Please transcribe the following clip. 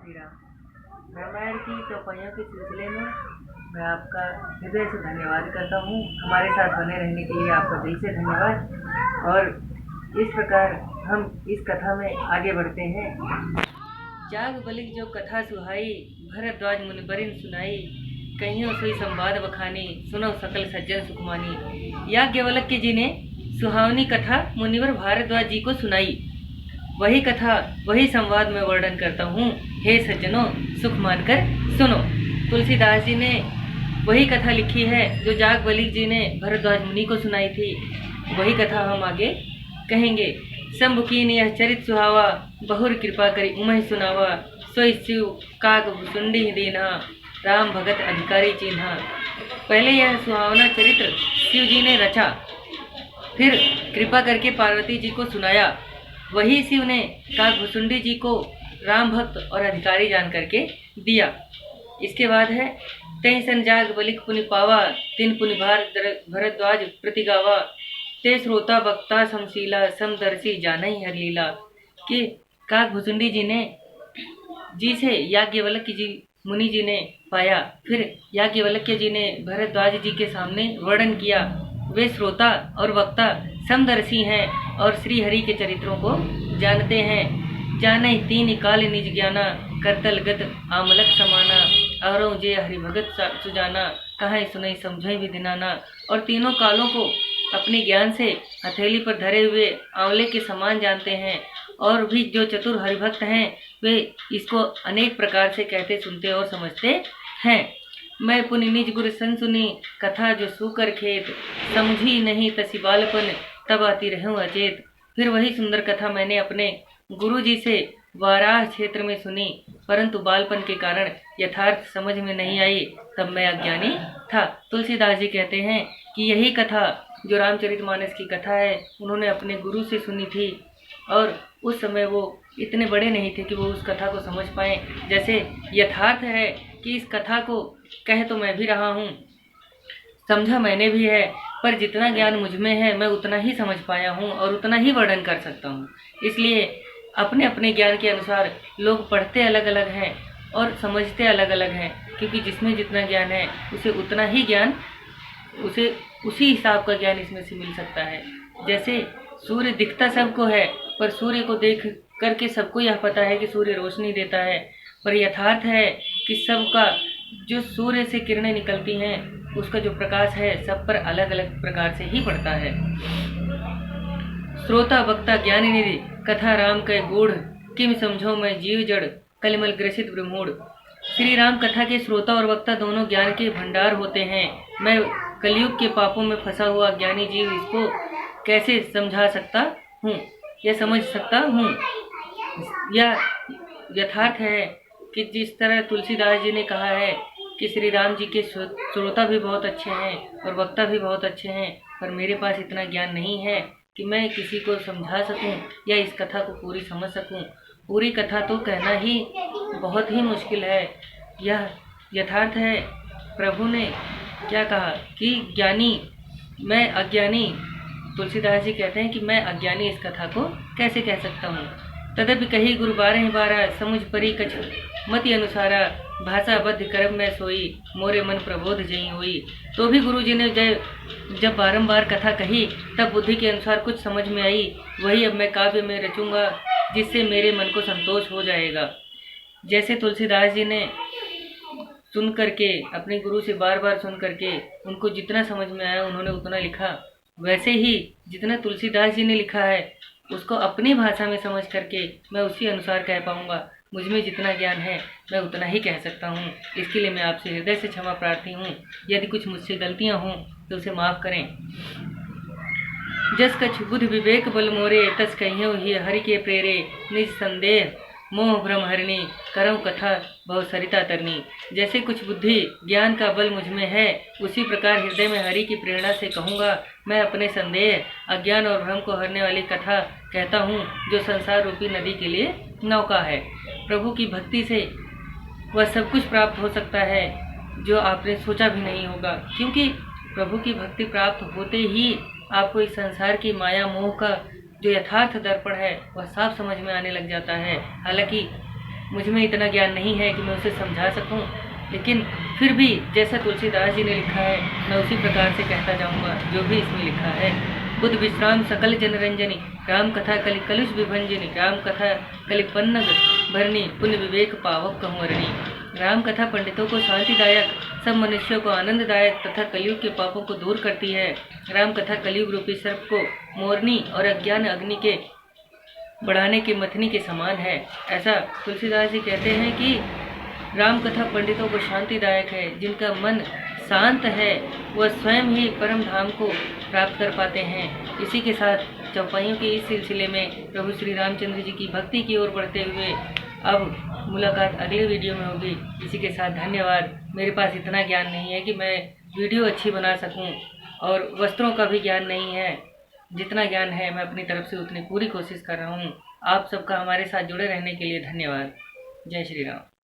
श्री राम। रामायण की चौपाइयों के सिलसिले में मैं आपका हृदय से धन्यवाद करता हूँ। हमारे साथ बने रहने के लिए आपका दिल से धन्यवाद। और इस प्रकार हम इस कथा में आगे बढ़ते हैं। जाग बलिक जो कथा सुहाई, भरद्वाज मुनि बरिन सुनाई। कहियो सोई संवाद बखानी, सुनो सकल सज्जन सुखमानी। याज्ञवल्क्य जी ने सुहावनी कथा मुनिवर भारद्वाज जी को सुनाई। वही कथा वही संवाद में वर्णन करता हूँ। हे सज्जनों, सुख मानकर सुनो। तुलसीदास जी ने वही कथा लिखी है जो याज्ञवल्क्य जी ने भरद्वाज मुनि को सुनाई थी। वही कथा हम आगे कहेंगे। शंभु कीन यह चरित सुहावा, बहुर कृपा करी उमहि सुनावा। सोई शिव काग भुसुंडी दीन्हा, राम भगत अधिकारी चिन्हा। पहले यह सुहावना चरित्र शिव जी ने रचा, फिर कृपा करके पार्वती जी को सुनाया। वही शिव ने काकभुसुंडी जी को राम भक्त और अधिकारी जान करके दिया। इसके बाद है तै सन याज्ञवल्क्य पुनि पावा, तिन पुनि भरद्वाज प्रतिगावा। ते श्रोता वक्ता समशीला, समदर्शी जानहि हर लीला। कि काकभुसुंडी जी से याज्ञवल्क्य जी मुनि जी ने पाया। फिर याज्ञवल्क्य जी ने भरद्वाज जी के सामने वर्णन किया। वे श्रोता और वक्ता समदर्शी हैं और श्री हरि के चरित्रों को जानते हैं। जाने तीन काल निज ज्ञाना, करतल गत आमलक समाना। औरों जे हरि भगत सुजाना, कहाँ सुनई समझई भी दिनाना। और तीनों कालों को अपने ज्ञान से हथेली पर धरे हुए आंवले के समान जानते हैं। और भी जो चतुर हरिभक्त हैं वे इसको अनेक प्रकार से कहते, सुनते और समझते हैं। मैं पुनि निज गुरु सन सुनी, कथा जो सूकर खेत। समझी नहीं तसी बालपन, तब आती रहूं अचेत। फिर वही सुंदर कथा मैंने अपने गुरु जी से वाराह क्षेत्र में सुनी, परंतु बालपन के कारण यथार्थ समझ में नहीं आई, तब मैं अज्ञानी था। तुलसीदास जी कहते हैं कि यही कथा जो रामचरितमानस की कथा है उन्होंने अपने गुरु से सुनी थी। और उस समय वो इतने बड़े नहीं थे कि वो उस कथा को समझ पाए। जैसे यथार्थ है कि इस कथा को कह तो मैं भी रहा हूँ, समझा मैंने भी है, पर जितना ज्ञान मुझ में है मैं उतना ही समझ पाया हूँ और उतना ही वर्णन कर सकता हूँ। इसलिए अपने अपने ज्ञान के अनुसार लोग पढ़ते अलग अलग हैं और समझते अलग अलग हैं, क्योंकि जिसमें जितना ज्ञान है उसे उतना ही ज्ञान, उसे उसी हिसाब का ज्ञान इसमें से मिल सकता है। जैसे सूर्य दिखता सबको है, पर सूर्य को देख करके सबको यह पता है कि सूर्य रोशनी देता है, पर यथार्थ है कि सबका जो सूर्य से किरणें निकलती हैं उसका जो प्रकाश है सब पर अलग अलग प्रकार से ही पड़ता है। श्रोता वक्ता ज्ञानी निधि, कथा राम के गूढ़। किम समझो मैं जीव जड़, कलिमल ग्रसित ब्रह्मूढ़। श्री राम कथा के श्रोता और वक्ता दोनों ज्ञान के भंडार होते हैं। मैं कलयुग के पापों में फंसा हुआ ज्ञानी जीव इसको कैसे समझा सकता हूँ या समझ सकता हूँ। यह यथार्थ है कि जिस तरह तुलसीदास जी ने कहा है कि श्री राम जी के श्रोता भी बहुत अच्छे हैं और वक्ता भी बहुत अच्छे हैं, पर मेरे पास इतना ज्ञान नहीं है कि मैं किसी को समझा सकूं या इस कथा को पूरी समझ सकूं। पूरी कथा तो कहना ही बहुत ही मुश्किल है। यह यथार्थ है। प्रभु ने क्या कहा कि ज्ञानी, मैं अज्ञानी, तुलसीदास जी कहते हैं कि मैं अज्ञानी इस कथा को कैसे कह सकता हूँ। तदपि कही गुरु बारह बारह, समुझ परी कछ मति अनुसारा। भाषा बद्ध कर्म में सोई, मोरे मन प्रबोध जई होई। तो भी गुरु जी ने जब बारंबार कथा कही तब बुद्धि के अनुसार कुछ समझ में आई। वही अब मैं काव्य में रचूंगा जिससे मेरे मन को संतोष हो जाएगा। जैसे तुलसीदास जी ने सुन करके अपने गुरु से बार बार सुन करके उनको जितना समझ में आया उन्होंने उतना लिखा, वैसे ही जितना तुलसीदास जी ने लिखा है उसको अपनी भाषा में समझ करके मैं उसी अनुसार कह पाऊंगा। मुझ में जितना ज्ञान है मैं उतना ही कह सकता हूँ। इसके लिए मैं आपसे हृदय से क्षमा प्रार्थी हूँ। यदि कुछ मुझसे गलतियाँ हों तो उसे माफ़ करें। जस कछ बुद्धि विवेक बल मोरे, तस कहियो ही हरि के प्रेरे। निज संदेह मोह भ्रम हरणी, करऊँ कथा बहु सरिता तरनी। जैसे कुछ बुद्धि ज्ञान का बल मुझ में है, उसी प्रकार हृदय में हरि की प्रेरणा से कहूँगा। मैं अपने संदेह, अज्ञान और भ्रम को हरने वाली कथा कहता हूँ, जो संसार रूपी नदी के लिए नौका है। प्रभु की भक्ति से वह सब कुछ प्राप्त हो सकता है जो आपने सोचा भी नहीं होगा, क्योंकि प्रभु की भक्ति प्राप्त होते ही आपको इस संसार की माया मोह का जो यथार्थ दर्पण है वह साफ समझ में आने लग जाता है। हालांकि मुझ में इतना ज्ञान नहीं है कि मैं उसे समझा सकूं, लेकिन फिर भी जैसा तुलसीदास जी ने लिखा है मैं उसी प्रकार से कहता जाऊंगा जो भी इसमें लिखा है। बुद्ध विश्राम सकल जनरंजनी, राम कथा कलि कलुष विभंजनी, राम कथा कलि पन्नग भरनी, पुण्य विवेक पावक कहूँरणी। राम कथा पंडितों को शांतिदायक, सब मनुष्यों को आनंददायक तथा कलयुग के पापों को दूर करती है। राम कथा कलयुग रूपी सर्प को मोरनी और अज्ञान अग्नि के बढ़ाने की मथनी के समान है। ऐसा तुलसीदास जी कहते हैं कि राम कथा पंडितों को शांतिदायक है। जिनका मन शांत है वह स्वयं ही परम धाम को प्राप्त कर पाते हैं। इसी के साथ चौपाइयों के इस सिलसिले में प्रभु श्री रामचंद्र जी की भक्ति की ओर बढ़ते हुए अब मुलाकात अगले वीडियो में होगी। इसी के साथ धन्यवाद। मेरे पास इतना ज्ञान नहीं है कि मैं वीडियो अच्छी बना सकूं और वस्त्रों का भी ज्ञान नहीं है। जितना ज्ञान है मैं अपनी तरफ से उतनी पूरी कोशिश कर रहा हूं। आप सबका हमारे साथ जुड़े रहने के लिए धन्यवाद। जय श्री राम।